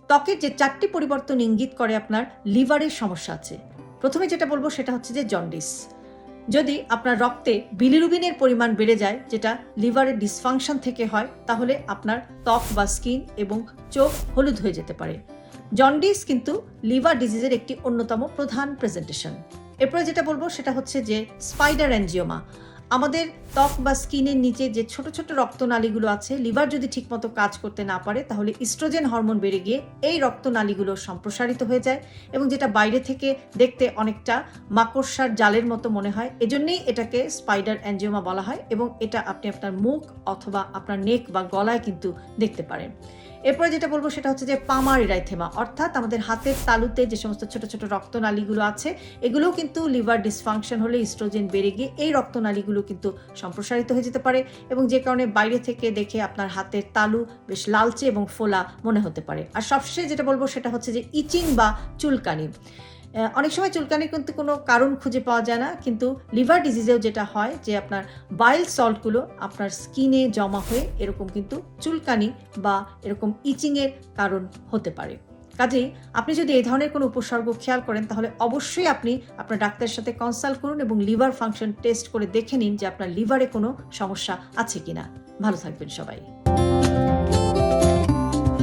ত্বকের যে 4টি পরিবর্তন ইঙ্গিত করে আপনার লিভারের সমস্যা আছে। প্রথমে যেটা বলবো সেটা হচ্ছে যে জন্ডিস। যদি আপনার রক্তে বিলিরুবিনের পরিমাণ বেড়ে যায়, যেটা লিভারের ডিসফাংশন থেকে হয়, তাহলে আপনার ত্বক বা স্কিন এবং চোখ হলুদ হয়ে যেতে পারে। জন্ডিস কিন্তু লিভার ডিজিজের একটি অন্যতম প্রধান প্রেজেন্টেশন। এরপরে যেটা বলবো সেটা হচ্ছে যে স্পাইডার অ্যাঞ্জিওমা। আমাদের ত্বক বা স্কিনের নিচে যে ছোট ছোট রক্তনালীগুলো আছে, লিভার যদি ঠিকমতো কাজ করতে না পারে তাহলে ইস্ট্রোজেন হরমোন বেড়ে গিয়ে এই রক্তনালীগুলো সম্প্রসারিত হয়ে যায় এবং যেটা বাইরে থেকে দেখতে অনেকটা মাকড়সার জালের মতো মনে হয়। এজন্যই এটাকে স্পাইডার অ্যাঞ্জিওমা বলা হয় এবং এটা আপনি আপনার মুখ অথবা আপনার নেক বা গলায় কিন্তু দেখতে পারেন। এরপরে যেটা বলবো সেটা হচ্ছে যে পামার এরাইথেমা, অর্থাৎ আমাদের হাতের তালুতে যে সমস্ত ছোট ছোট রক্তনালীগুলো আছে, এগুলোও কিন্তু লিভার ডিসফাংশন হলে ইস্ট্রোজেন বেড়ে গিয়ে এই রক্তনালীগুলো কিন্তু সম্প্রসারিত হয়ে যেতে পারে এবং যে কারণে বাইরে থেকে দেখে আপনার হাতের তালু বেশ লালচে এবং ফোলা মনে হতে পারে। আর সবশেষে যেটা বলবো সেটা হচ্ছে যে ইচিং বা চুলকানি। অনেক সময় চুলকানির কিন্তু কোনো কারণ খুঁজে পাওয়া যায় না, কিন্তু লিভার ডিজিজেও যেটা হয় যে আপনার বাইল সল্টগুলো আপনার স্কিনে জমা হয়ে এরকম কিন্তু চুলকানি বা এরকম ইচিংয়ের কারণ হতে পারে। কাজেই আপনি যদি এই ধরনের কোনো উপসর্গ খেয়াল করেন তাহলে অবশ্যই আপনি আপনার ডাক্তারের সাথে কনসাল্ট করুন এবং লিভার ফাংশন টেস্ট করে দেখে নিন যে আপনার লিভারে কোনো সমস্যা আছে কিনা। ভালো থাকবেন সবাই।